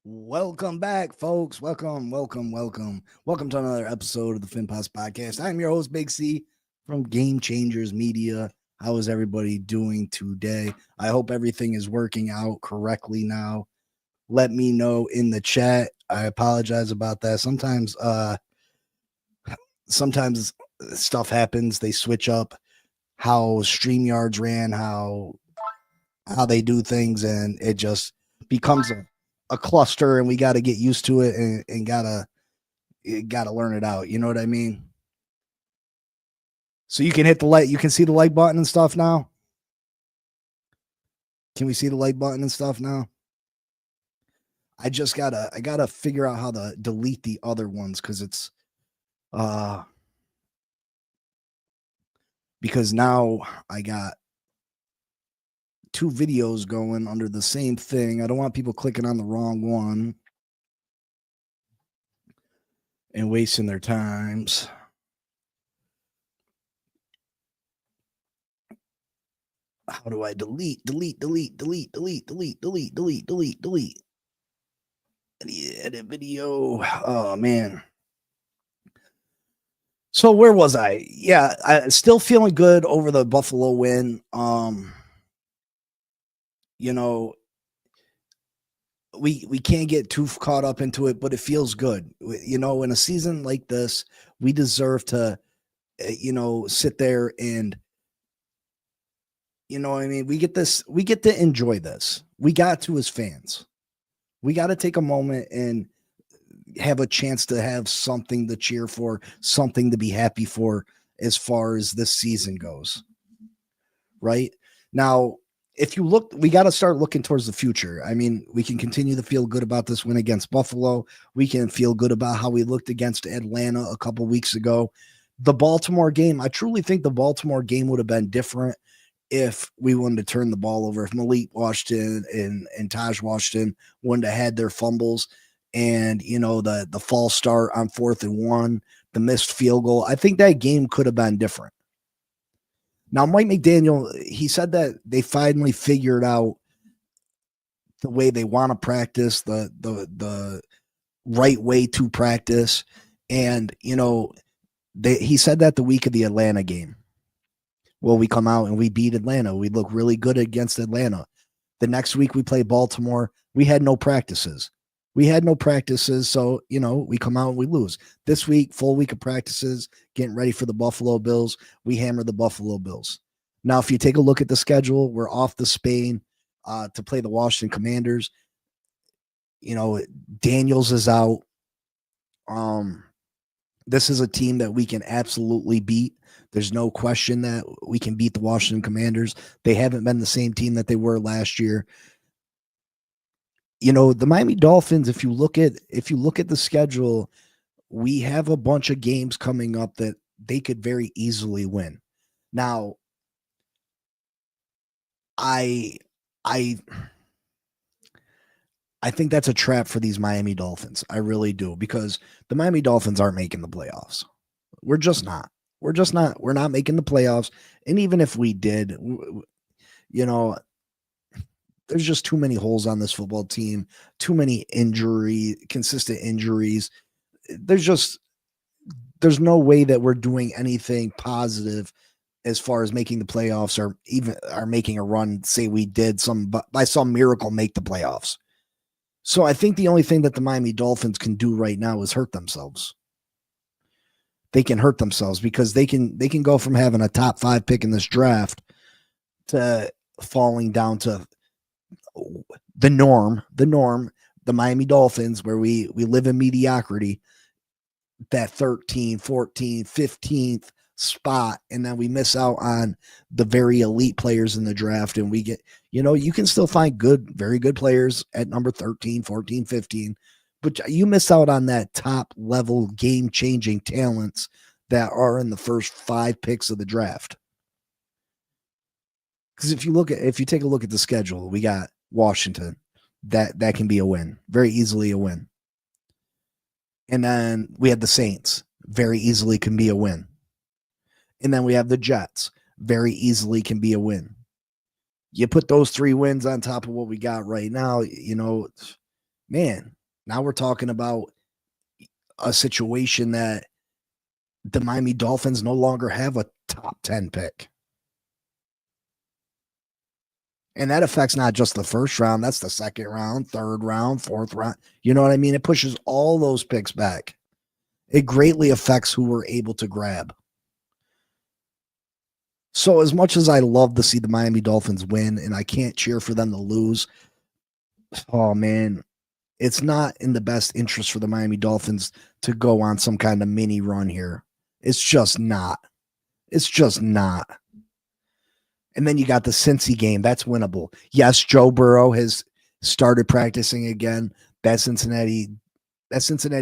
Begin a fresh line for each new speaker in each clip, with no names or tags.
Welcome back, folks. Welcome to another episode of the FinPods Podcast. I'm your host, Big C from Game Changers Media. How is everybody doing today? I hope everything is working out correctly now. Let me know in the chat. I apologize about that. Sometimes stuff happens. They switch up how StreamYards ran, how they do things, and it just becomes a cluster, and we got to get used to it and gotta learn it out. You know what I mean? So you can hit the like, you can see the like button and stuff now. Can we see the like button and stuff now? I gotta figure out how to delete the other ones uh because now I got two videos going under the same thing. I don't want people clicking on the wrong one and wasting their times. How do I delete? Edit video. Oh man. So where was I? Yeah, I still feeling good over the Buffalo win. You know, we can't get too caught up into it, but it feels good. You know, in a season like this, we deserve to sit there and you know what I mean? We get to enjoy this. We got to as fans. We got to take a moment and have a chance to have something to cheer for, something to be happy for as far as this season goes. Right? Now, if you look, we got to start looking towards the future. I mean, we can continue to feel good about this win against Buffalo. We can feel good about how we looked against Atlanta a couple weeks ago. The Baltimore game, I truly think the Baltimore game would have been different if we wanted to turn the ball over, if Malik Washington and Taj Washington wouldn't have had their fumbles and, you know, the false start on 4th and 1, the missed field goal. I think that game could have been different. Now, Mike McDaniel, he said that they finally figured out the way they want to practice, the right way to practice. And, you know, he said that the week of the Atlanta game. Well, we come out and we beat Atlanta. We look really good against Atlanta. The next week we play Baltimore. We had no practices. So, you know, we come out and we lose. This week, full week of practices, getting ready for the Buffalo Bills. We hammer the Buffalo Bills. Now, if you take a look at the schedule, we're off to Spain to play the Washington Commanders. You know, Daniels is out. This is a team that we can absolutely beat. There's no question that we can beat the Washington Commanders. They haven't been the same team that they were last year. You know, the Miami Dolphins, if you look at the schedule, we have a bunch of games coming up that they could very easily win. Now, I think that's a trap for these Miami Dolphins. I really do, because the Miami Dolphins aren't making the playoffs. We're just not. We're not making the playoffs. And even if we did, you know, there's just too many holes on this football team, too many consistent injuries. There's no way that we're doing anything positive as far as making the playoffs or even are making a run. Say we did by some miracle make the playoffs. So I think the only thing that the Miami Dolphins can do right now is hurt themselves. They can hurt themselves because they can go from having a top 5 pick in this draft to falling down to the norm, the Miami Dolphins, where we live in mediocrity, that 13, 14, 15th spot, and then we miss out on the very elite players in the draft, and we get, you know, you can still find very good players at number 13, 14, 15, but you miss out on that top level game-changing talents that are in the first 5 picks of the draft. Because if you take a look at the schedule, we got Washington. That can be a win. Very easily a win. And then we have the Saints. Very easily can be a win. And then we have the Jets. Very easily can be a win. You put those 3 wins on top of what we got right now, you know, man, now we're talking about a situation that the Miami Dolphins no longer have a top 10 pick. And that affects not just the first round, that's the second round, third round, fourth round. You know what I mean? It pushes all those picks back. It greatly affects who we're able to grab. So, as much as I love to see the Miami Dolphins win and I can't cheer for them to lose, oh man, it's not in the best interest for the Miami Dolphins to go on some kind of mini run here. It's just not. It's just not. And then you got the Cincy game. That's winnable. Yes, Joe Burrow has started practicing again. That Cincinnati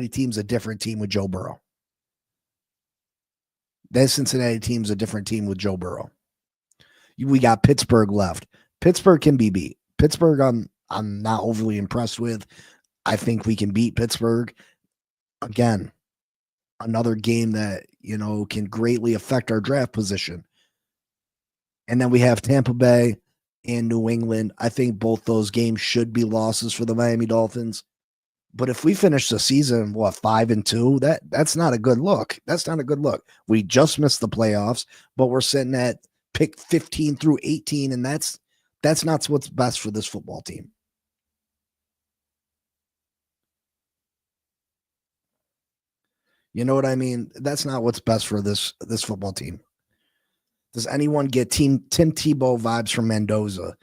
team's a different team with Joe Burrow. That Cincinnati team's a different team with Joe Burrow. We got Pittsburgh left. Pittsburgh can be beat. Pittsburgh, I'm not overly impressed with. I think we can beat Pittsburgh. Again, another game that, can greatly affect our draft position. And then we have Tampa Bay and New England. I think both those games should be losses for the Miami Dolphins. But if we finish the season, 5-2, that's not a good look. That's not a good look. We just missed the playoffs, but we're sitting at pick 15 through 18, and that's not what's best for this football team. You know what I mean? That's not what's best for this football team. Does anyone get Tim Tebow vibes from Mendoza?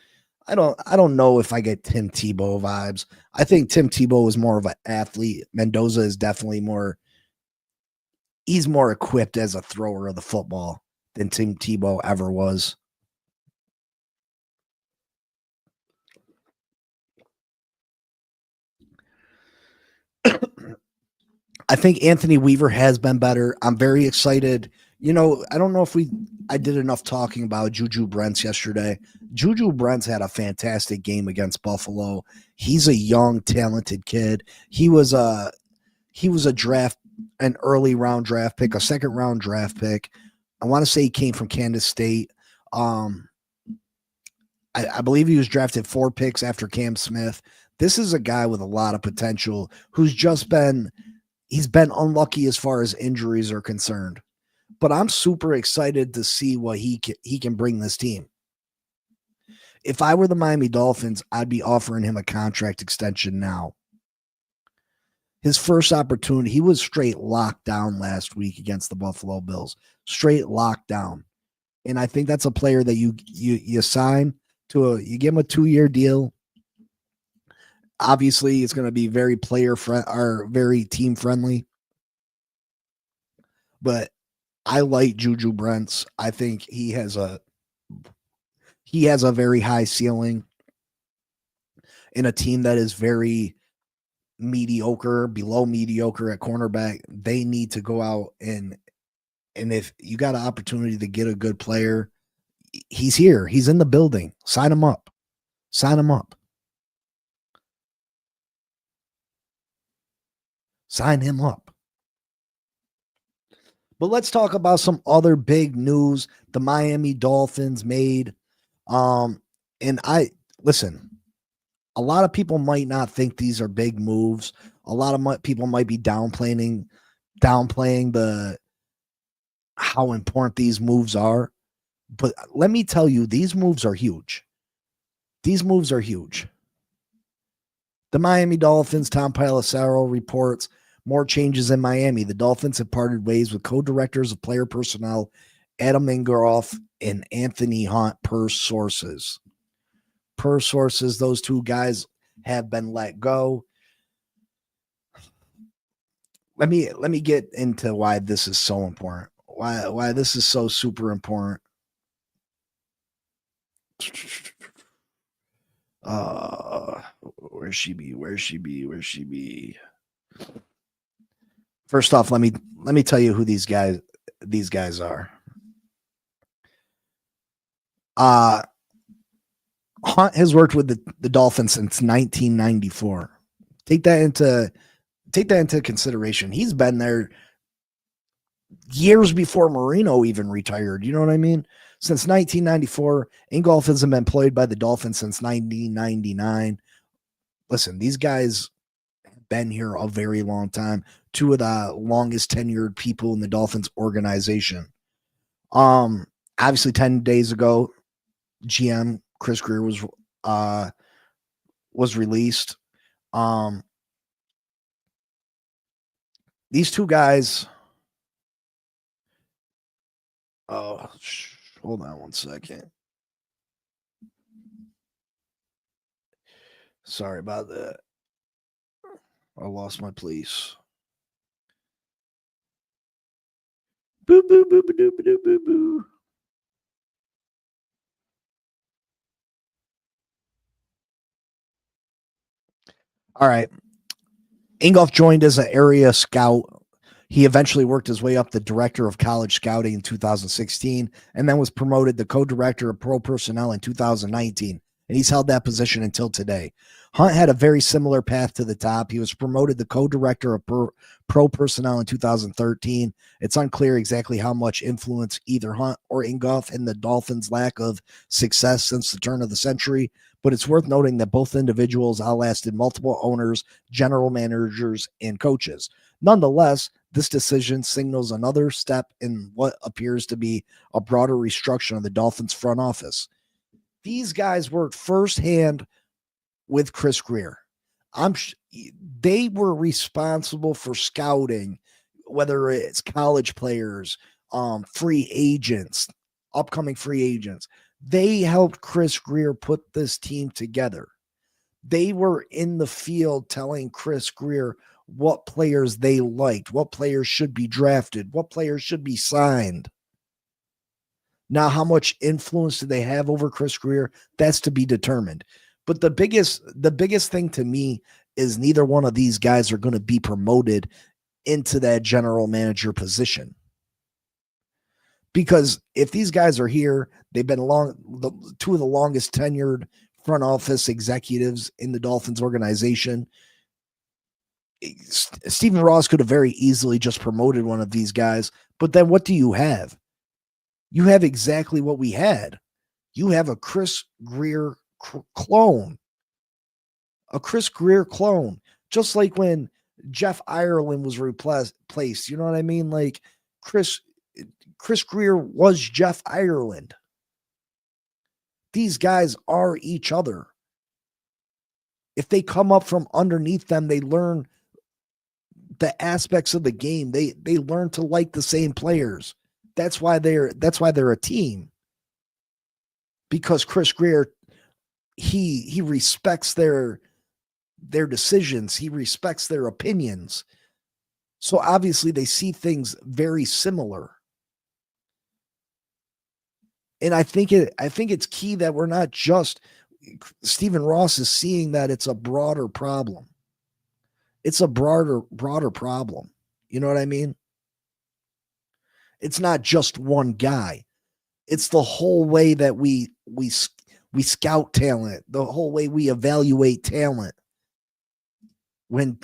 I don't know if I get Tim Tebow vibes. I think Tim Tebow is more of an athlete. Mendoza is definitely he's more equipped as a thrower of the football than Tim Tebow ever was. I think Anthony Weaver has been better. I'm very excited. I don't know if I did enough talking about Juju Brents yesterday. Juju Brents had a fantastic game against Buffalo. He's a young, talented kid. He was an early round draft pick, a second round draft pick. I want to say he came from Kansas State. I believe he was drafted 4 picks after Cam Smith. This is a guy with a lot of potential who's he's been unlucky as far as injuries are concerned. But I'm super excited to see what he can bring this team. If I were the Miami Dolphins, I'd be offering him a contract extension now. His first opportunity, he was straight locked down last week against the Buffalo Bills. Straight locked down. And I think that's a player that you sign you give him a 2-year deal. Obviously, it's going to be very very team friendly. But I like Juju Brents. I think he has a very high ceiling in a team that is very mediocre, below mediocre at cornerback. They need to go out and if you got an opportunity to get a good player, he's here. He's in the building. Sign him up. Sign him up. Sign him up. But let's talk about some other big news the Miami Dolphins made. And listen, a lot of people might not think these are big moves. A lot of people might be downplaying how important these moves are. But let me tell you, these moves are huge. These moves are huge. The Miami Dolphins, Tom Pelissero reports more changes in Miami. The Dolphins have parted ways with co-directors of player personnel Adam Ingroff and Anthony Hunt per sources. Per sources, those two guys have been let go. Let me get into why this is so important. Why this is so super important. Where's she be? First off, let me tell you who these guys are. Hunt has worked with the Dolphins since 1994. Take that into consideration. He's been there years before Marino even retired. You know what I mean? Since 1994, Ingroff has been employed by the Dolphins since 1999. Listen, these guys been here a very long time, two of the longest tenured people in the Dolphins organization. Obviously 10 days ago, GM Chris Grier was released. These two guys, hold on one second. Sorry about that. I lost my place. Boo, boo, boo, boo, boo, boo, boo, boo. All right. Ingolf joined as an area scout. He eventually worked his way up the director of college scouting in 2016 and then was promoted to co-director of pro personnel in 2019. And he's held that position until today. Hunt had a very similar path to the top. He was promoted to co-director of pro personnel in 2013. It's unclear exactly how much influence either Hunt or Ingolf in the Dolphins' lack of success since the turn of the century, but it's worth noting that both individuals outlasted multiple owners, general managers, and coaches. Nonetheless, this decision signals another step in what appears to be a broader restructuring of the Dolphins front office. These guys worked firsthand with Chris Grier. They were responsible for scouting, whether it's college players, free agents, upcoming free agents. They helped Chris Grier put this team together. They were in the field telling Chris Grier what players they liked, what players should be drafted, what players should be signed. Now, how much influence do they have over Chris Grier? That's to be determined. But the biggest thing to me is neither one of these guys are going to be promoted into that general manager position. Because if these guys are here, they've been two of the longest tenured front office executives in the Dolphins organization. Stephen Ross could have very easily just promoted one of these guys, but then what do you have? You have exactly what we had. You have a Chris Grier clone. A Chris Grier clone. Just like when Jeff Ireland was replaced. You know what I mean? Like Chris Grier was Jeff Ireland. These guys are each other. If they come up from underneath them, they learn the aspects of the game. They learn to like the same players. That's why they're a team. Because Chris Grier, he respects their decisions. He respects their opinions. So obviously they see things very similar. And I think it's key that we're not just Stephen Ross is seeing that it's a broader problem. It's a broader problem. You know what I mean? It's not just one guy. It's the whole way that we scout talent, the whole way we evaluate talent when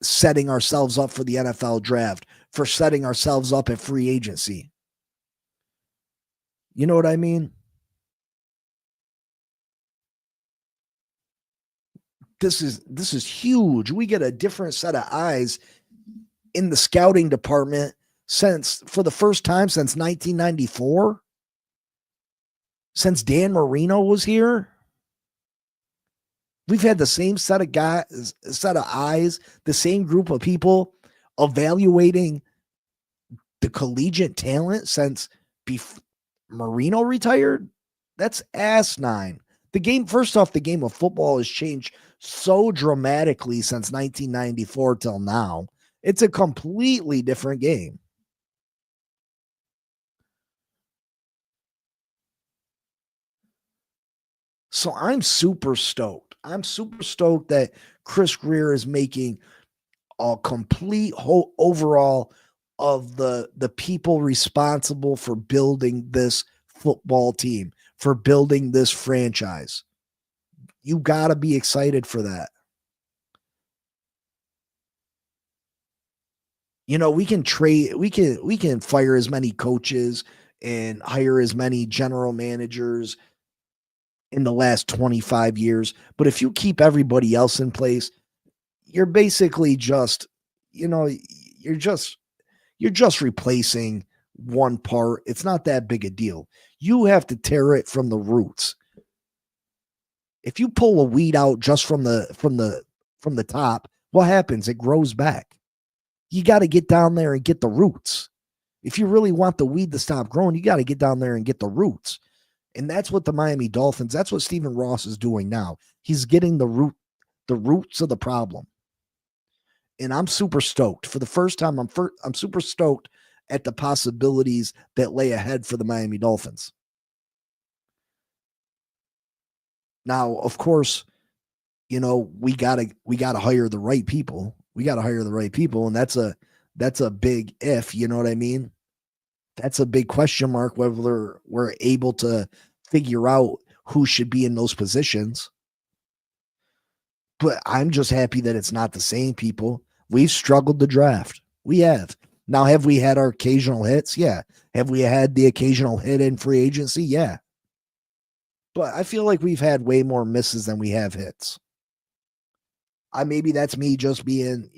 setting ourselves up for the NFL draft, for setting ourselves up at free agency. You know what I mean? This is huge. We get a different set of eyes in the scouting department for the first time since 1994, since Dan Marino was here. We've had the same set of eyes, the same group of people evaluating the collegiate talent since Marino retired. That's asinine. The game of football has changed so dramatically since 1994 till now. It's a completely different game. So I'm super stoked. I'm super stoked that Chris Grier is making a complete overall of the people responsible for building this football team, for building this franchise. You got to be excited for that. You know, we can fire as many coaches and hire as many general managers in the last 25 years, but if you keep everybody else in place, you're basically just, you know, you're just replacing one part. It's not that big a deal. You have to tear it from the roots. If you pull a weed out just from the top, what happens? It grows back. You got to get down there and get the roots. If you really want the weed to stop growing, you got to get down there and get the roots. And that's what the Miami Dolphins, that's what Stephen Ross is doing now. He's getting the roots of the problem. And I'm super stoked. For the first time, I'm super stoked at the possibilities that lay ahead for the Miami Dolphins. Now, of course, we gotta hire the right people. We gotta hire the right people, and that's a big if. You know what I mean? That's a big question mark whether we're able to figure out who should be in those positions. But I'm just happy that it's not the same people. We've struggled to draft. We have. Now, have we had our occasional hits? Yeah. Have we had the occasional hit in free agency? Yeah. But I feel like we've had way more misses than we have hits. Maybe that's me just being,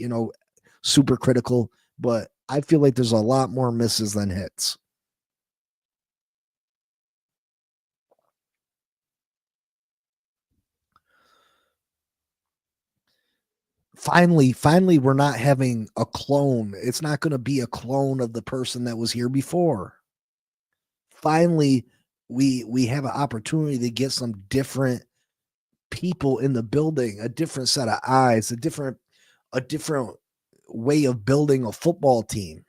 super critical, but I feel like there's a lot more misses than hits. Finally, we're not having a clone. It's not going to be a clone of the person that was here before. Finally, we have an opportunity to get some different people in the building, a different set of eyes, a different way of building a football team.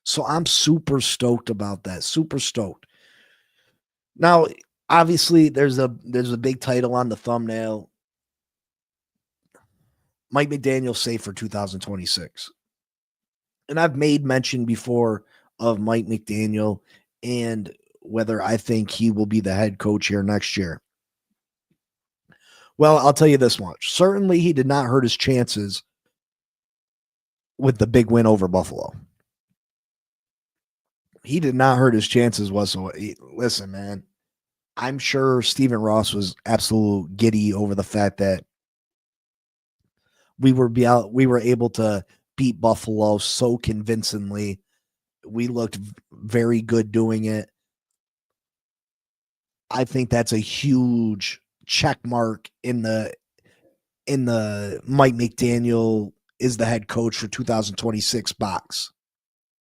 So I'm super stoked about that. Super stoked. Now, obviously, there's a big title on the thumbnail. Mike McDaniel safe for 2026. And I've made mention before of Mike McDaniel and whether I think he will be the head coach here next year. Well, I'll tell you this much. Certainly, he did not hurt his chances with the big win over Buffalo. He did not hurt his chances whatsoever. Listen, man, I'm sure Stephen Ross was absolutely giddy over the fact that we were able to beat Buffalo so convincingly. We looked very good doing it. I think that's a huge check mark in the Mike McDaniel is the head coach for 2026 box.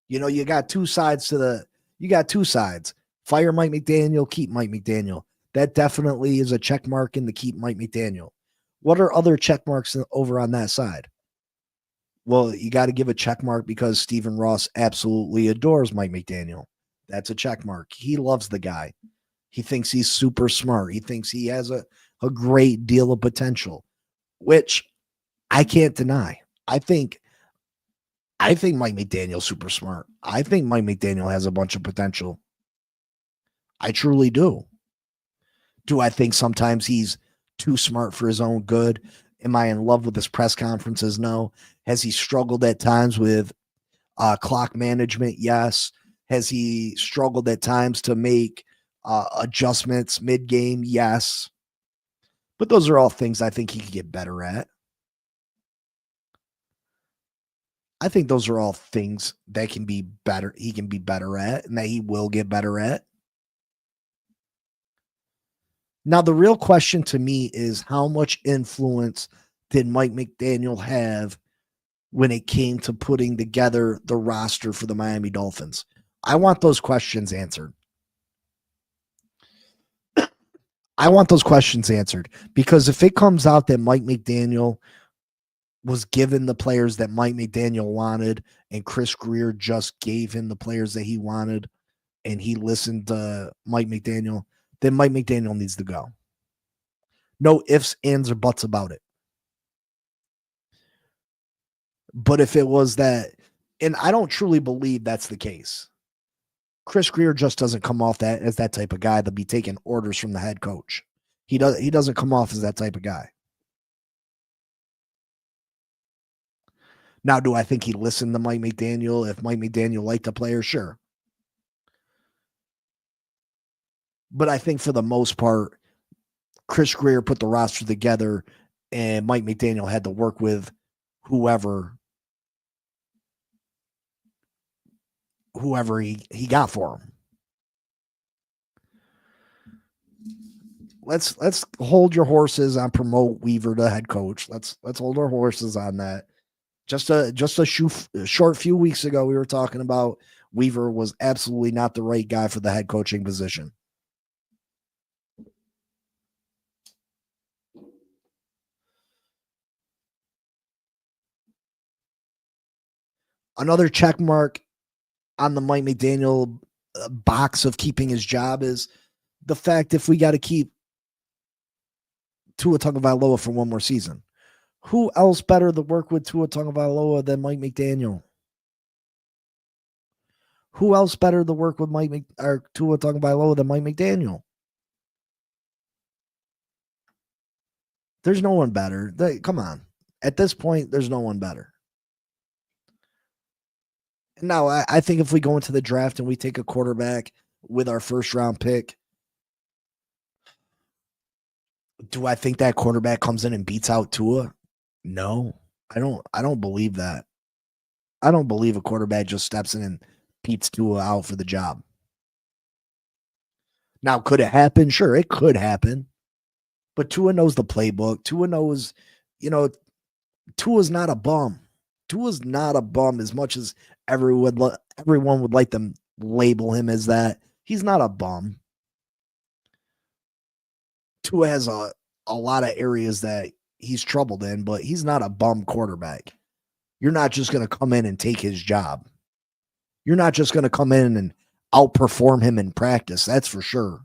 You got two sides you got two sides. Fire Mike McDaniel, keep Mike McDaniel. That definitely is a check mark in the keep Mike McDaniel. What are other check marks over on that side? Well, you got to give a check mark because Stephen Ross absolutely adores Mike McDaniel. That's a check mark. He loves the guy. He thinks he's super smart. He thinks he has a great deal of potential, which I can't deny. I think Mike McDaniel's super smart. I think Mike McDaniel has a bunch of potential. I truly do. Do I think sometimes he's too smart for his own good? Am I in love with his press conferences? No. Has he struggled at times with clock management? Yes. Has he struggled at times to make adjustments mid-game? Yes. But those are all things I think he could get better at. I think those are all things that can be better. He can be better at, and that he will get better at. Now, the real question to me is how much influence did Mike McDaniel have when it came to putting together the roster for the Miami Dolphins? I want those questions answered. I want those questions answered because if it comes out that Mike McDaniel was given the players that Mike McDaniel wanted and Chris Grier just gave him the players that he wanted and he listened to Mike McDaniel, then Mike McDaniel needs to go. No ifs, ands, or buts about it. But if it was that, and I don't truly believe that's the case. Chris Grier just doesn't come off that as that type of guy to be taking orders from the head coach. He doesn't come off as that type of guy. Now, do I think he listened to Mike McDaniel? If Mike McDaniel liked the player, sure. But I think for the most part, Chris Greer put the roster together and Mike McDaniel had to work with whoever he got for him. Let's hold your horses on promote Weaver to head coach. Let's hold our horses on that. Just a short few weeks ago, we were talking about Weaver was absolutely not the right guy for the head coaching position. Another check mark on the Mike McDaniel box of keeping his job is the fact if we got to keep Tua Tagovailoa for one more season. Who else better to work with Tua Tagovailoa than Mike McDaniel? Who else better to work with Tua Tagovailoa than Mike McDaniel? There's no one better. Come on. At this point, there's no one better. Now, I think if we go into the draft and we take a quarterback with our first round pick, do I think that quarterback comes in and beats out Tua? No, I don't believe that. I don't believe a quarterback just steps in and beats Tua out for the job. Now, could it happen? Sure, it could happen. But Tua knows the playbook. Tua knows, Tua's not a bum. Tua's not a bum as much as everyone would like them label him as that. He's not a bum. Tua has a lot of areas that he's troubled in, but he's not a bum quarterback. You're not just going to come in and take his job. You're not just going to come in and outperform him in practice. That's for sure.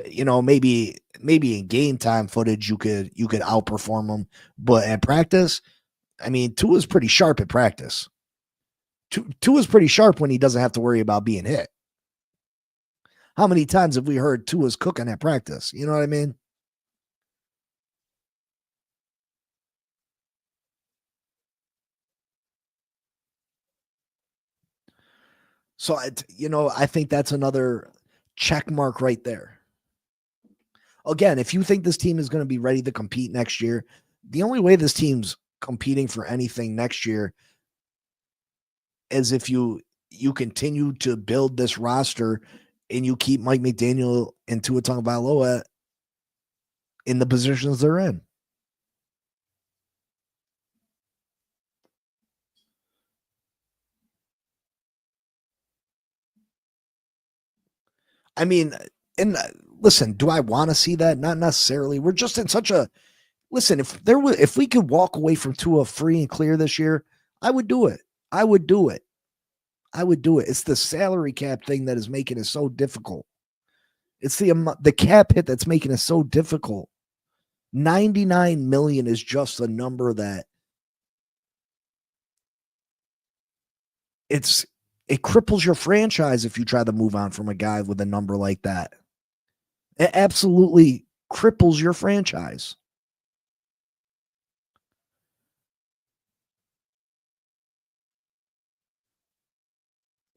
Maybe in game time footage you could outperform him, but at practice, I mean, Tua's pretty sharp at practice. Tua's pretty sharp when he doesn't have to worry about being hit. How many times have we heard Tua's cooking at practice? You know what I mean? So, I think that's another check mark right there. Again, if you think this team is going to be ready to compete next year, the only way this team's competing for anything next year is if you continue to build this roster and you keep Mike McDaniel and Tua Tagovailoa in the positions they're in. I mean, and listen, do I want to see that? Not necessarily. We're just in such a listen. If we could walk away from Tua free and clear this year, I would do it. I would do it. It's the salary cap thing that is making it so difficult. It's the cap hit that's making it so difficult. $99 million is just a number that it cripples your franchise if you try to move on from a guy with a number like that. It absolutely cripples your franchise.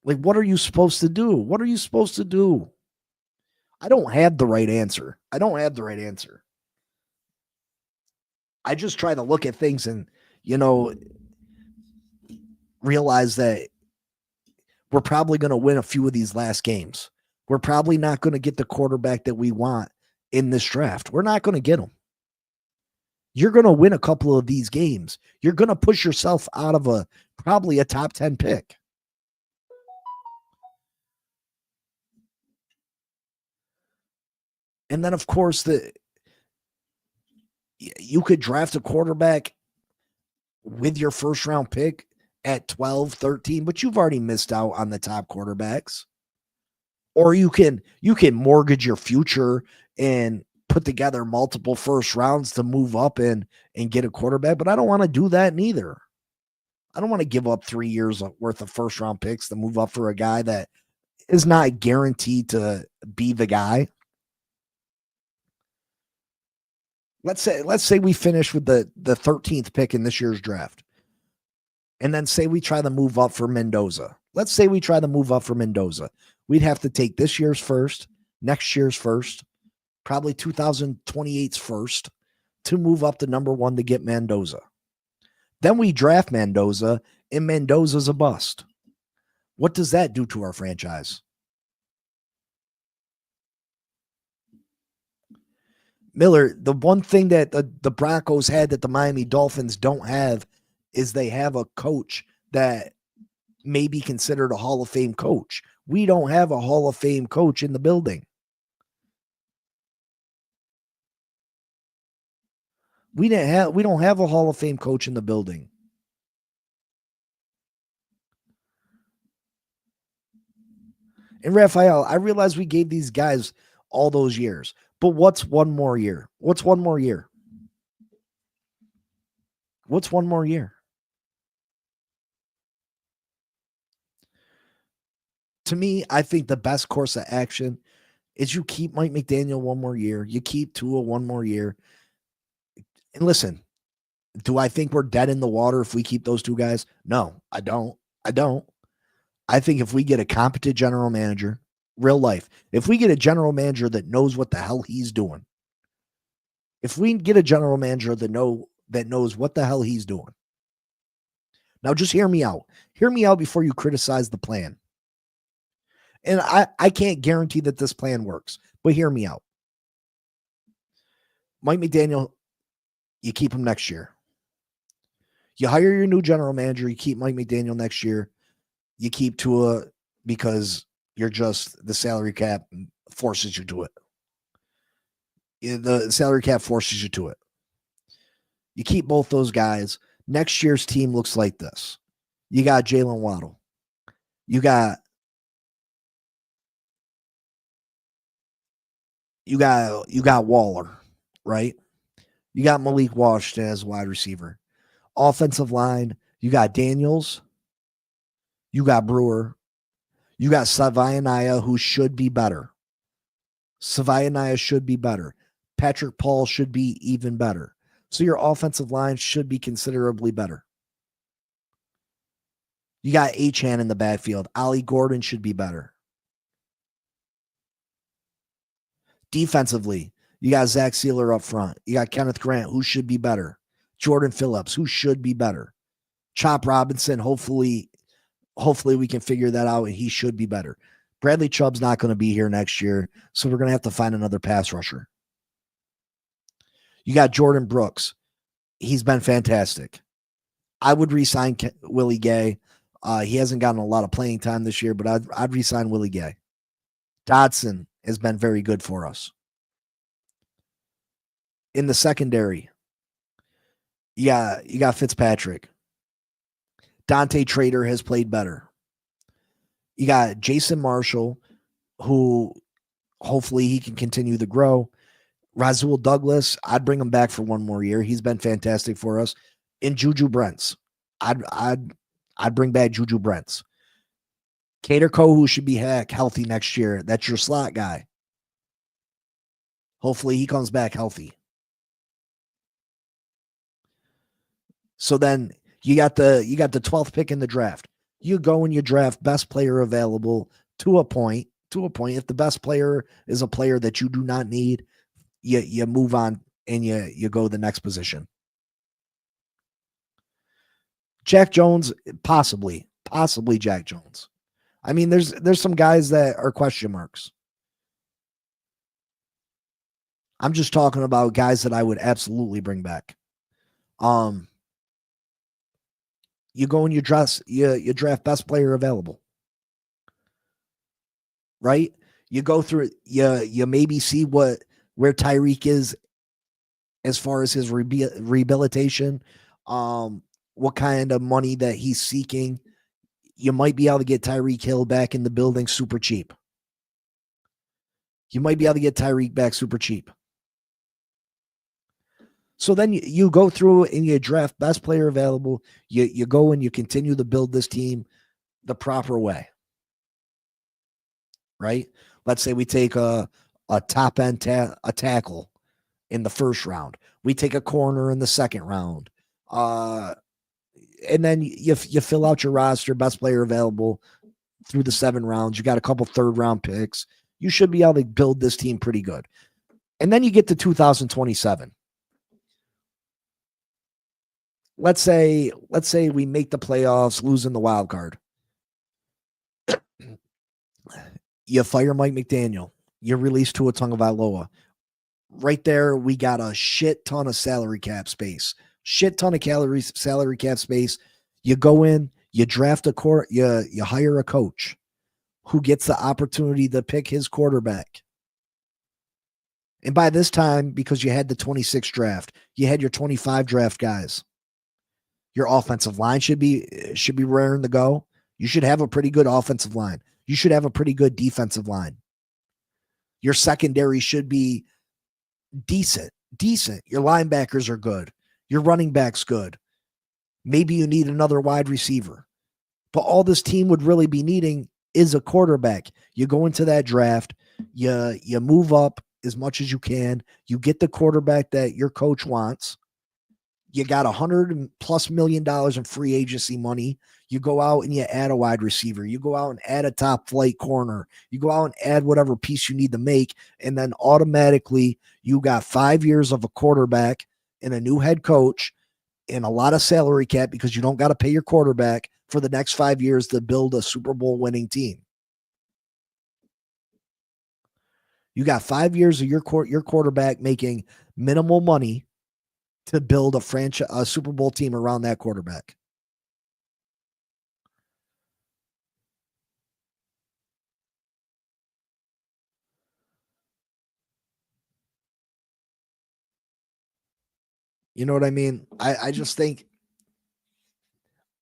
Like, what are you supposed to do? What are you supposed to do? I don't have the right answer. I just try to look at things and, realize that we're probably going to win a few of these last games. We're probably not going to get the quarterback that we want in this draft. We're not going to get him. You're going to win a couple of these games. You're going to push yourself out of probably a top 10 pick. And then, of course, you could draft a quarterback with your first round pick at 12, 13, but you've already missed out on the top quarterbacks. Or you can mortgage your future and put together multiple first rounds to move up and get a quarterback. But I don't want to do that neither. I don't want to give up 3 years worth of first round picks to move up for a guy that is not guaranteed to be the guy. Let's say we finish with the 13th pick in this year's draft. And then say we try to move up for Mendoza. Let's say we try to move up for Mendoza. We'd have to take this year's first, next year's first, probably 2028's first, to move up to number 1 to get Mendoza. Then we draft Mendoza, and Mendoza's a bust. What does that do to our franchise? Miller, the one thing that the Broncos had that the Miami Dolphins don't have is they have a coach that may be considered a Hall of Fame coach. We don't have a Hall of Fame coach in the building. We don't have a Hall of Fame coach in the building. And Raphael, I realize we gave these guys all those years, but what's one more year? What's one more year? What's one more year? To me, I think the best course of action is you keep Mike McDaniel one more year. You keep Tua one more year. And listen, do I think we're dead in the water if we keep those two guys? No, I don't. I think if we get a competent general manager, real life, if we get a general manager that knows what the hell he's doing, if we get a general manager that knows what the hell he's doing. Now just hear me out. Hear me out before you criticize the plan. And I can't guarantee that this plan works, but hear me out. Mike McDaniel, you keep him next year. You hire your new general manager, you keep Mike McDaniel next year. You keep Tua because you're just the salary cap forces you to it. The salary cap forces you to it. You keep both those guys. Next year's team looks like this. You got Jalen Waddle. You got Waller, right? You got Malik Washington as wide receiver. Offensive line, you got Daniels. You got Brewer. You got Savaianaya, who should be better. Savaianaya should be better. Patrick Paul should be even better. So your offensive line should be considerably better. You got Achane in the backfield. Ollie Gordon should be better. Defensively, you got Zach Sealer up front. You got Kenneth Grant, who should be better. Jordan Phillips, who should be better. Chop Robinson, hopefully we can figure that out, and he should be better. Bradley Chubb's not going to be here next year, so we're going to have to find another pass rusher. You got Jordan Brooks. He's been fantastic. I would re-sign Willie Gay. He hasn't gotten a lot of playing time this year, but I'd re-sign Willie Gay. Dodson has been very good for us. In the secondary, you got Fitzpatrick. Dante Trader has played better. You got Jason Marshall, who hopefully he can continue to grow. Rasul Douglas, I'd bring him back for one more year. He's been fantastic for us. And Juju Brents, I'd bring back Juju Brents. Cater Kohu should be healthy next year. That's your slot guy. Hopefully he comes back healthy. So then you got the 12th pick in the draft. You go and you draft best player available to a point. If the best player is a player that you do not need, you move on and you go the next position. Jack Jones, possibly Jack Jones. I mean, there's some guys that are question marks. I'm just talking about guys that I would absolutely bring back. You go and you draft best player available. Right? You go through it, you maybe see where Tyreek is as far as his rehabilitation, what kind of money that he's seeking. You might be able to get Tyreek Hill back in the building super cheap. You might be able to get Tyreek back super cheap. So then you go through and you draft best player available. You go and you continue to build this team the proper way. Right? Let's say we take a top end a tackle in the first round. We take a corner in the second round. And then you fill out your roster, best player available through the 7 rounds. You got a couple third round picks. You should be able to build this team pretty good. And then you get to 2027. Let's say we make the playoffs, losing the wild card. You fire Mike McDaniel. You release Tua Tagovailoa. Right there, we got a shit ton of salary cap space. Shit ton of salary cap space. You go in, you draft a court, you hire a coach who gets the opportunity to pick his quarterback. And by this time, because you had the 26 draft, you had your 25 draft guys. Your offensive line should be raring to go. You should have a pretty good offensive line. You should have a pretty good defensive line. Your secondary should be decent. Your linebackers are good. Your running back's good. Maybe you need another wide receiver. But all this team would really be needing is a quarterback. You go into that draft, you move up as much as you can. You get the quarterback that your coach wants. You got $100+ million in free agency money. You go out and you add a wide receiver. You go out and add a top flight corner. You go out and add whatever piece you need to make. And then automatically you got 5 years of a quarterback and a new head coach and a lot of salary cap because you don't got to pay your quarterback for the next 5 years to build a Super Bowl winning team. You got 5 years of your quarterback making minimal money to build a Super Bowl team around that quarterback. You know what I mean? I just think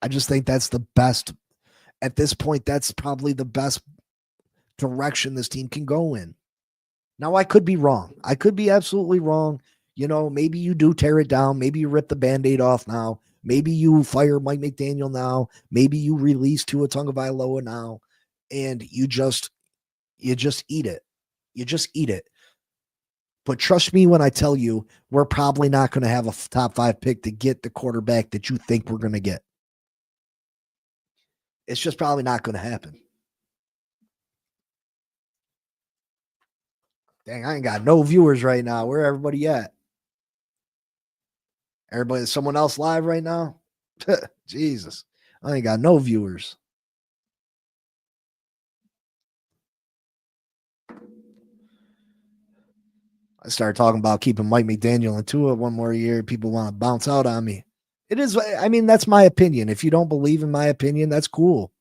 that's the best at this point. That's probably the best direction this team can go in. Now, I could be wrong. I could be absolutely wrong. Maybe you do tear it down. Maybe you rip the Band-Aid off now. Maybe you fire Mike McDaniel now. Maybe you release Tua Tagovailoa now, and you just eat it. You just eat it. But trust me when I tell you, we're probably not going to have a top 5 pick to get the quarterback that you think we're going to get. It's just probably not going to happen. Dang, I ain't got no viewers right now. Where everybody at? Everybody, is someone else live right now? Jesus, I ain't got no viewers. I started talking about keeping Mike McDaniel and Tua one more year. People want to bounce out on me. It is, I mean, that's my opinion. If you don't believe in my opinion, that's cool.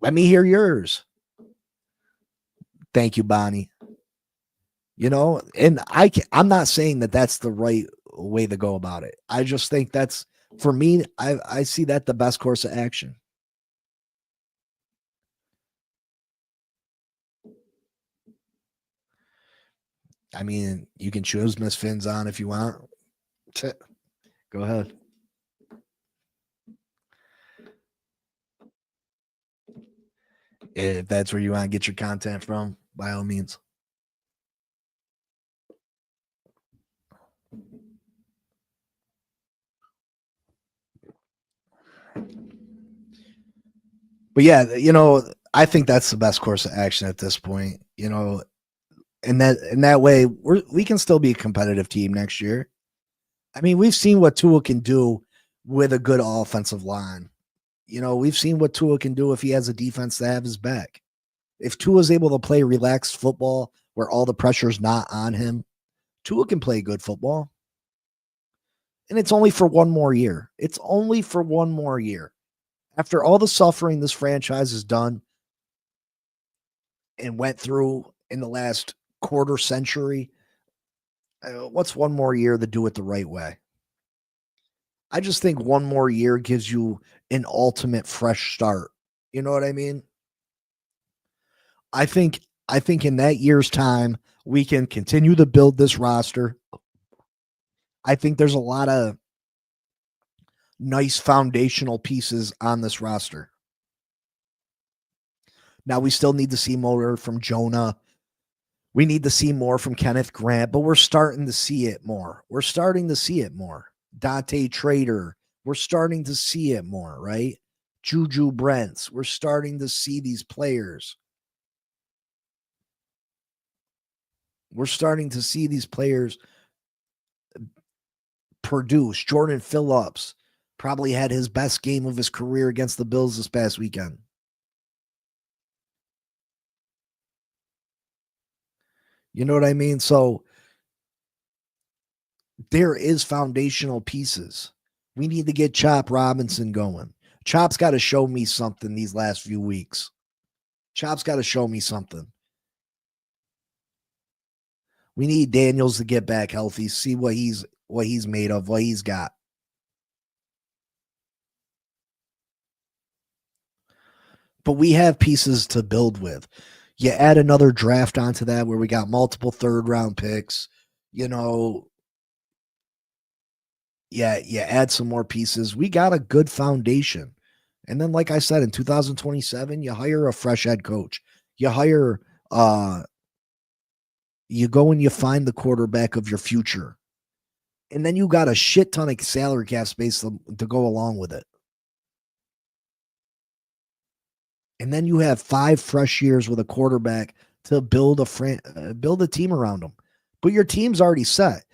Let me hear yours. Thank you, Bonnie. And I'm not saying that that's the right way to go about it. I just think that's, for me, I see that the best course of action. I mean, you can choose Miss Finn's on if you want. Go ahead. If that's where you want to get your content from, by all means. But yeah, I think that's the best course of action at this point. And that way we can still be a competitive team next year. I mean, we've seen what Tua can do with a good offensive line. We've seen what Tua can do if he has a defense to have his back. If Tua is able to play relaxed football where all the pressure is not on him, Tua can play good football. And it's only for one more year. It's only for one more year. After all the suffering this franchise has done and went through in the last quarter century, what's one more year to do it the right way? I just think one more year gives you an ultimate fresh start. You know what I mean? I think in that year's time, we can continue to build this roster. I think there's a lot of nice foundational pieces on this roster. Now we still need to see more from Jonah. We need to see more from Kenneth Grant, but we're starting to see it more. Dante Trader, we're starting to see it more, right? Juju Brents, we're starting to see these players. We're starting to see these players produce. Jordan Phillips probably had his best game of his career against the Bills this past weekend. You know what I mean? So there is foundational pieces. We need to get Chop Robinson going. Chop's got to show me something these last few weeks. Chop's got to show me something. We need Daniels to get back healthy, see what he's made of, what he's got. But we have pieces to build with. You add another draft onto that where we got multiple third-round picks. You add some more pieces. We got a good foundation. And then, like I said, in 2027, you hire a fresh head coach. You hire, you go and you find the quarterback of your future. And then you got a shit ton of salary cap space to go along with it. And then you have 5 fresh years with a quarterback to build a team around them. But your team's already set.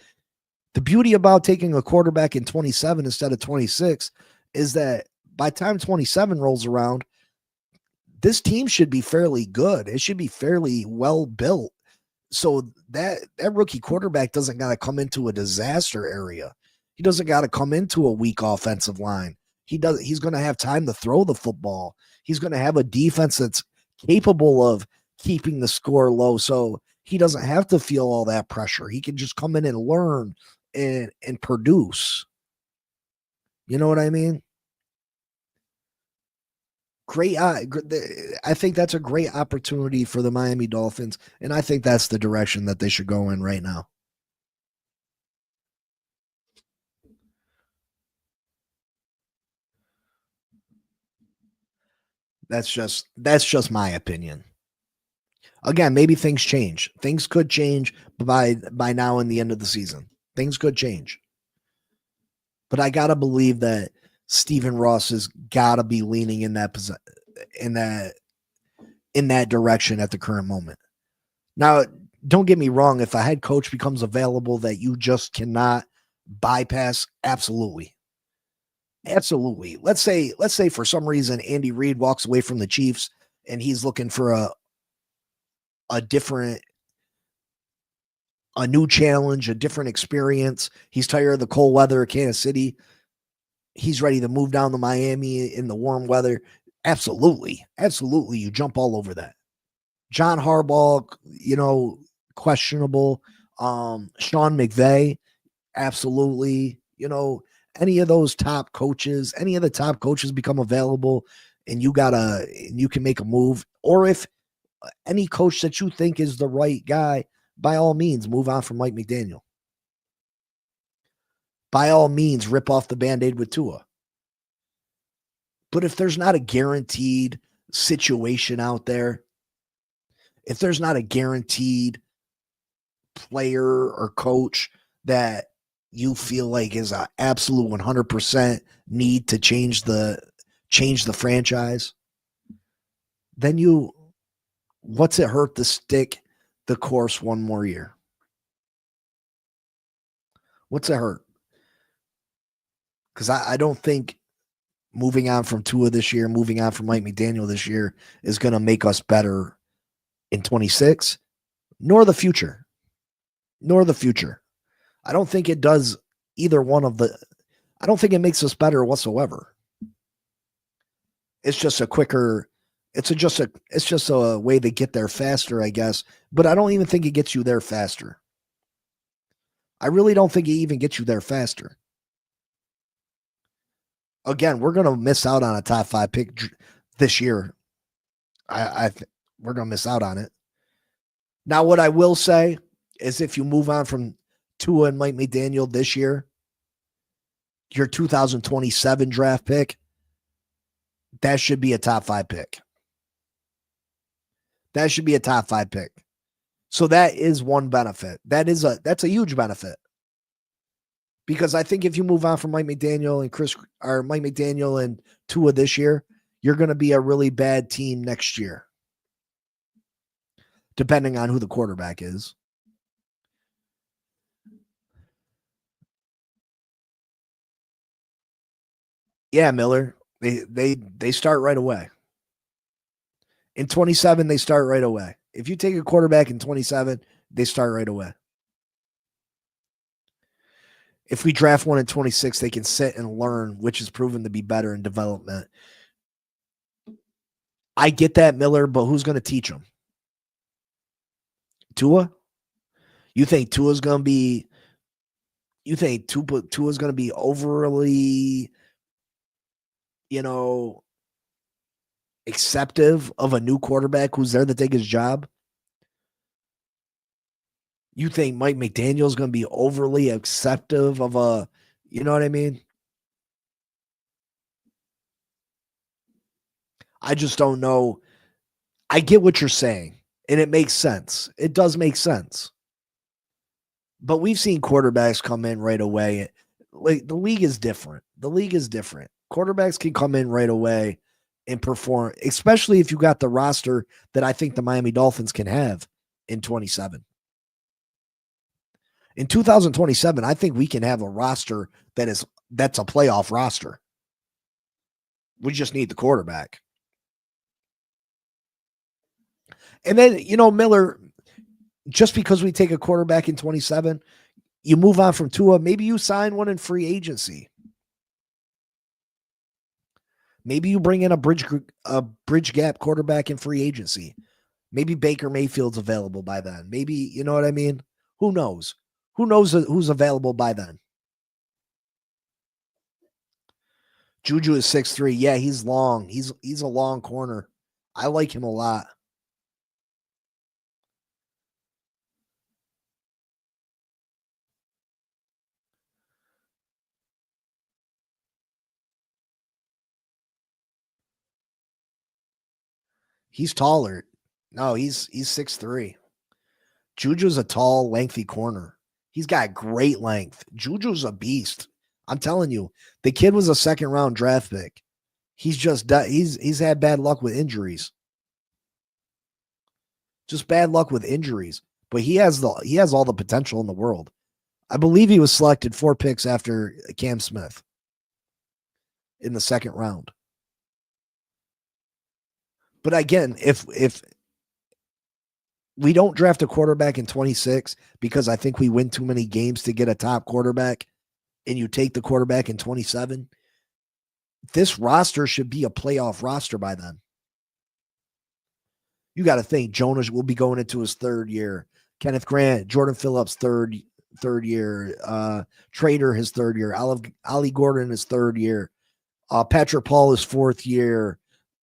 The beauty about taking a quarterback in 27 instead of 26 is that by the time 27 rolls around, this team should be fairly good. It should be fairly well built. So that rookie quarterback doesn't got to come into a disaster area. He doesn't got to come into a weak offensive line. He's going to have time to throw the football. He's going to have a defense that's capable of keeping the score low. So he doesn't have to feel all that pressure. He can just come in and learn and produce. You know what I mean? Great. I think that's a great opportunity for the Miami Dolphins, and I think that's the direction that they should go in right now. That's just my opinion. Again, maybe things change. Things could change by now in the end of the season. Things could change. But I gotta believe that Stephen Ross has gotta be leaning in that direction at the current moment. Now, don't get me wrong, if a head coach becomes available that you just cannot bypass, absolutely. Absolutely. Let's say for some reason Andy Reid walks away from the Chiefs and he's looking for a different, a new challenge, a different experience. He's tired of the cold weather of Kansas City. He's ready to move down to Miami in the warm weather. Absolutely. Absolutely. You jump all over that. John Harbaugh, questionable. Sean McVay, absolutely. Any of those top coaches, any of the top coaches become available and you can make a move. Or if any coach that you think is the right guy, by all means, move on from Mike McDaniel. By all means, rip off the Band-Aid with Tua. But if there's not a guaranteed situation out there, if there's not a guaranteed player or coach that you feel like is an absolute 100% need to change the franchise, then what's it hurt to stick the course one more year? What's it hurt? Because I don't think moving on from Tua this year, moving on from Mike McDaniel this year is going to make us better in 26, nor the future. I don't think it does either one of the. I don't think it makes us better whatsoever. It's just a quicker. It's just a way to get there faster, I guess. But I don't even think it gets you there faster. I really don't think it even gets you there faster. Again, we're going to miss out on a top 5 pick this year. We're going to miss out on it. Now, what I will say is if you move on from Tua and Mike McDaniel this year, your 2027 draft pick, that should be a top 5 pick. That should be a top 5 pick. So that is one benefit. That's a huge benefit. Because I think if you move on from Mike McDaniel and Tua this year, you're going to be a really bad team next year, depending on who the quarterback is. Yeah, Miller. They start right away. In 27, they start right away. If you take a quarterback in 27, they start right away. If we draft one in 26, they can sit and learn, which is proven to be better in development. I get that, Miller, but who's going to teach them? Tua? You think Tua's going to be? You think Tua's going to be overly, you know, acceptive of a new quarterback who's there to take his job? You think Mike McDaniel's going to be overly acceptive of a, you know what I mean? I just don't know. I get what you're saying, and it makes sense. It does make sense. But we've seen quarterbacks come in right away. Like the league is different. The league is different. Quarterbacks can come in right away and perform, especially if you got the roster that I think the Miami Dolphins can have in 27. In 2027, I think we can have a roster that's a playoff roster. We just need the quarterback. And then, Miller, just because we take a quarterback in 27, you move on from Tua, maybe you sign one in free agency. Maybe you bring in a bridge gap quarterback in free agency. Maybe Baker Mayfield's available by then. Maybe, you know what I mean? Who knows? Who knows who's available by then? Juju is 6'3". Yeah, he's long. He's a long corner. I like him a lot. He's taller. No, he's 6'3". Juju's a tall, lengthy corner. He's got great length. Juju's a beast. I'm telling you, the kid was a second round draft pick. He's had bad luck with injuries. Just bad luck with injuries. But he has all the potential in the world. I believe he was selected 4 picks after Cam Smith in the second round. But again, if we don't draft a quarterback in 26 because I think we win too many games to get a top quarterback, and you take the quarterback in 27, this roster should be a playoff roster by then. You got to think Jonas will be going into his 3rd year. Kenneth Grant, Jordan Phillips, third year. Trader, his 3rd year. Ollie Gordon, his 3rd year. Patrick Paul, his 4th year.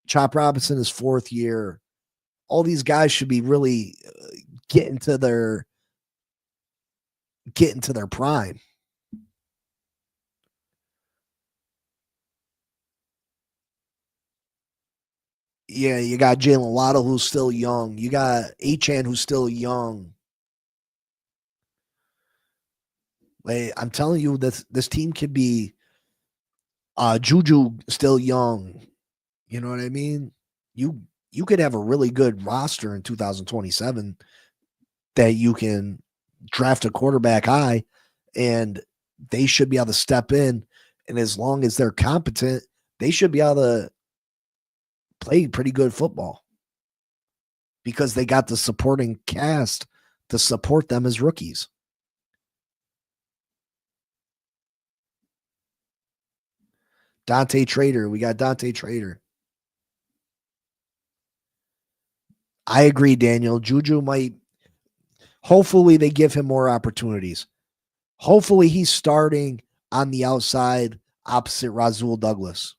Chop Robinson, his 4th year. All these guys should be really getting to their prime. Yeah, you got Jalen Waddle, who's still young. You got Achane, who's still young. Like, I'm telling you, this team could be Juju still young. You know what I mean? You could have a really good roster in 2027 that you can draft a quarterback high, and they should be able to step in. And as long as they're competent, they should be able to play pretty good football because they got the supporting cast to support them as rookies. Dante Trader. We got Dante Trader. I agree, Daniel. Juju might. Hopefully, they give him more opportunities. Hopefully, he's starting on the outside opposite Rasul Douglas.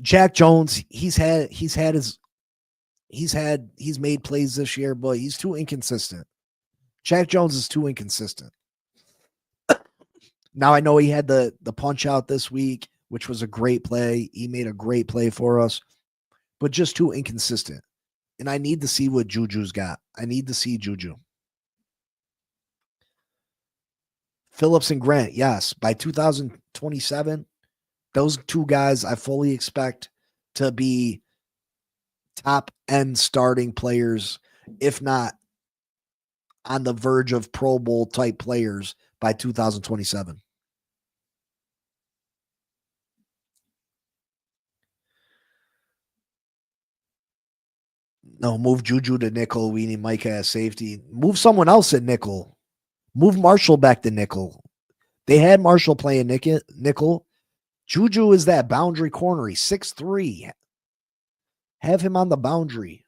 Jack Jones, he's made plays this year, but he's too inconsistent. Jack Jones is too inconsistent. Now I know he had the punch out this week, which was a great play. He made a great play for us, but just too inconsistent. And I need to see what Juju's got. I need to see Juju. Phillips and Grant, yes. By 2027, those 2 guys I fully expect to be top end starting players, if not on the verge of Pro Bowl type players by 2027. No, move Juju to nickel. We need Micah as safety. Move someone else at nickel. Move Marshall back to nickel. They had Marshall playing nickel. Juju is that boundary corner. He's 6'3". Have him on the boundary.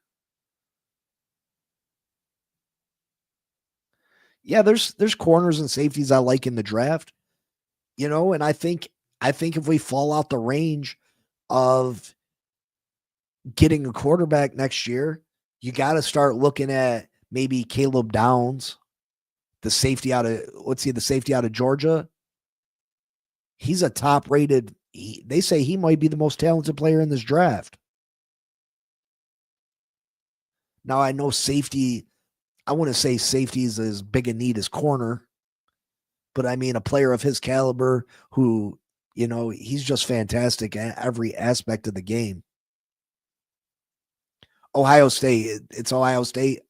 Yeah, there's corners and safeties I like in the draft. And I think if we fall out the range of getting a quarterback next year, you got to start looking at maybe Caleb Downs, the safety out of Georgia. He's a top rated. They say he might be the most talented player in this draft. Now I know safety. I wouldn't say safety is as big a need as corner, but I mean a player of his caliber who, he's just fantastic at every aspect of the game. Ohio State. It's Ohio State.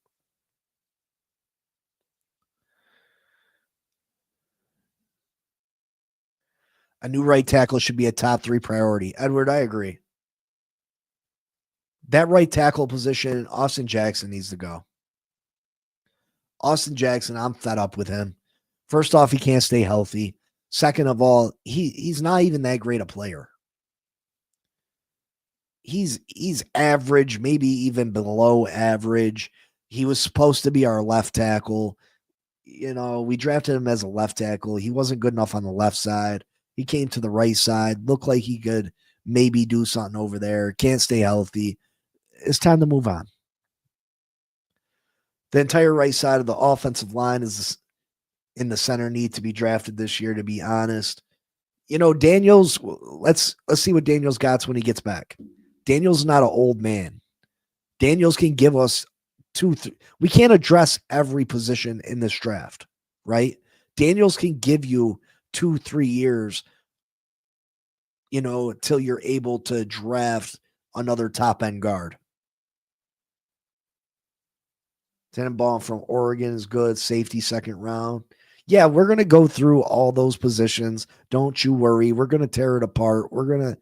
A new right tackle should be a top 3 priority. Edward, I agree. That right tackle position, Austin Jackson needs to go. Austin Jackson, I'm fed up with him. First off, he can't stay healthy. Second of all, he's not even that great a player. He's average, maybe even below average. He was supposed to be our left tackle. We drafted him as a left tackle. He wasn't good enough on the left side. He came to the right side, looked like he could maybe do something over there. Can't stay healthy. It's time to move on. The entire right side of the offensive line is in the center need to be drafted this year, to be honest. Daniels, let's see what Daniels got when he gets back. Daniels is not an old man. Daniels can give us we can't address every position in this draft, right? Daniels can give you 2-3 years, until you're able to draft another top end guard. Tannenbaum from Oregon is good. Safety, second round. Yeah, we're going to go through all those positions. Don't you worry. We're going to tear it apart. We're going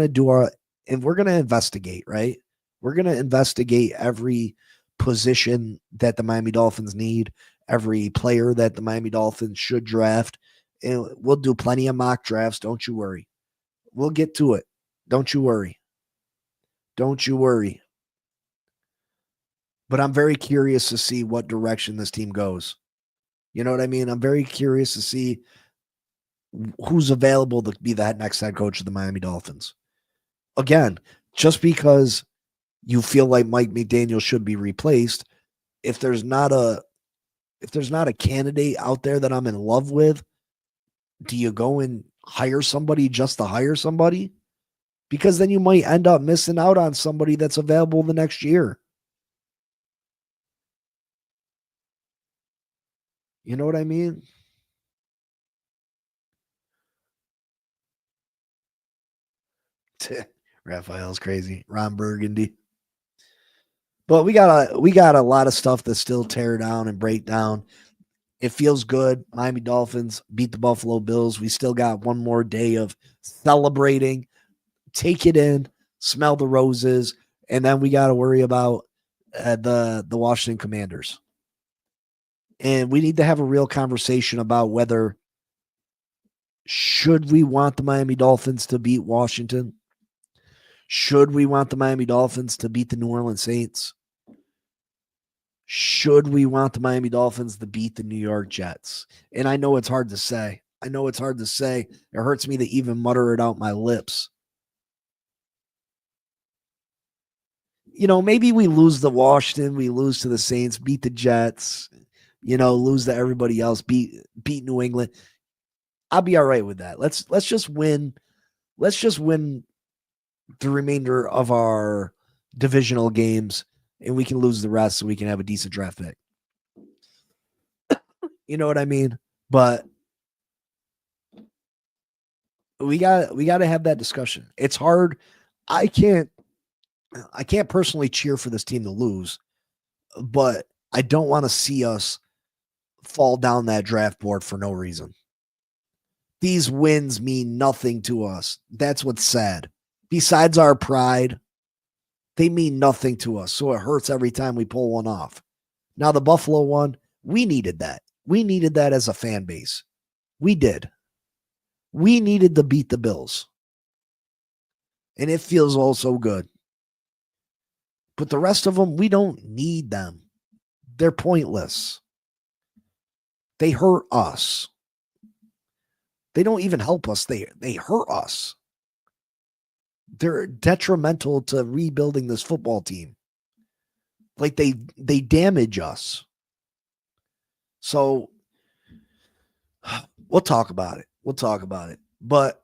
to do and we're going to investigate, right? We're going to investigate every position that the Miami Dolphins need, every player that the Miami Dolphins should draft. And we'll do plenty of mock drafts. Don't you worry. We'll get to it. Don't you worry. Don't you worry. But I'm very curious to see what direction this team goes. You know what I mean? I'm very curious to see who's available to be that next head coach of the Miami Dolphins. Again, just because you feel like Mike McDaniel should be replaced, if there's not a candidate out there that I'm in love with, do you go and hire somebody just to hire somebody? Because then you might end up missing out on somebody that's available the next year. You know what I mean? Raphael's crazy. Ron Burgundy. But we got a lot of stuff to still tear down and break down. It feels good. Miami Dolphins beat the Buffalo Bills. We still got one more day of celebrating. Take it in, smell the roses, and then we got to worry about the Washington Commanders. And we need to have a real conversation about whether should we want the Miami Dolphins to beat Washington? Should we want the Miami Dolphins to beat the New Orleans Saints? Should we want the Miami Dolphins to beat the New York Jets? And I know it's hard to say. It hurts me to even mutter it out my lips. Maybe we lose to Washington, we lose to the Saints, beat the Jets, lose to everybody else, beat New England. I'll be all right with that. Let's just win. Let's just win the remainder of our divisional games, and we can lose the rest so we can have a decent draft pick. You know what I mean? But we got to have that discussion. It's hard. I can't personally cheer for this team to lose, but I don't want to see us fall down that draft board for no reason. These wins mean nothing to us. That's what's sad. Besides our pride, they mean nothing to us. So it hurts every time we pull one off. Now the Buffalo one, we needed that. We needed that as a fan base. We did. We needed to beat the Bills. And it feels all so good. But the rest of them, we don't need them. They're pointless. They hurt us. They don't even help us. They hurt us. They're detrimental to rebuilding this football team. Like they damage us. So we'll talk about it. We'll talk about it. But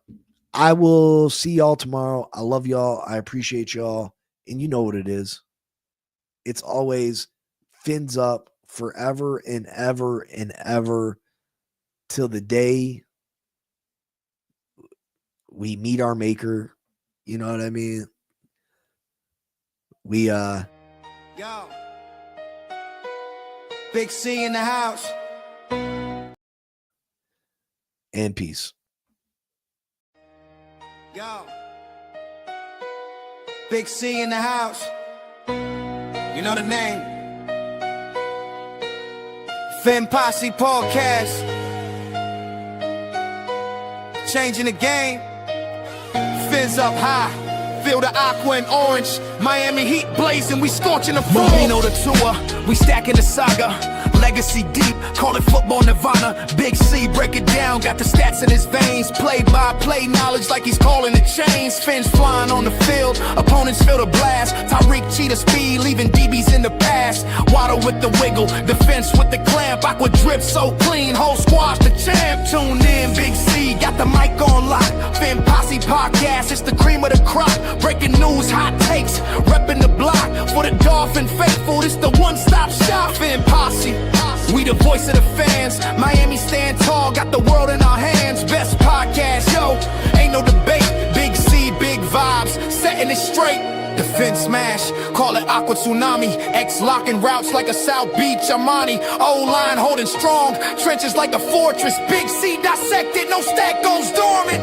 I will see y'all tomorrow. I love y'all. I appreciate y'all. And you know what it is. It's always fins up forever and ever and ever till the day we meet our maker. You know what I mean? We
Yo, Big C in the house.
And peace.
Yo, Big C in the house. You know the name. Finn Posse Podcast. Changing the game. Fins up high. Feel the aqua and orange. Miami Heat blazing, we scorching the floor. Marino the tour, we stacking the saga. Legacy deep, call it football nirvana. Big C, break it down, got the stats in his veins. Play-by-play knowledge like he's calling the chains. Fins flying on the field, opponents feel the blast. Tyreek cheetah speed, leaving DBs in the past. Waddle with the wiggle, defense with the clamp. Aqua drip so clean, whole squash the champ. Tune in, Big C, got the mic on lock. Finn Posse Podcast, it's the cream of the crop. Breaking news, hot takes, repping the block. For the Dolphin faithful, it's the one-stop shop. Finn Posse, we the voice of the fans. Miami stand tall, got the world in our hands. Best podcast, yo, ain't no debate. Big C, big vibes, setting it straight. Defense smash, call it Aqua Tsunami. X locking routes like a South Beach Armani. O-line holding strong, trenches like a fortress. Big C dissected, no stack goes dormant.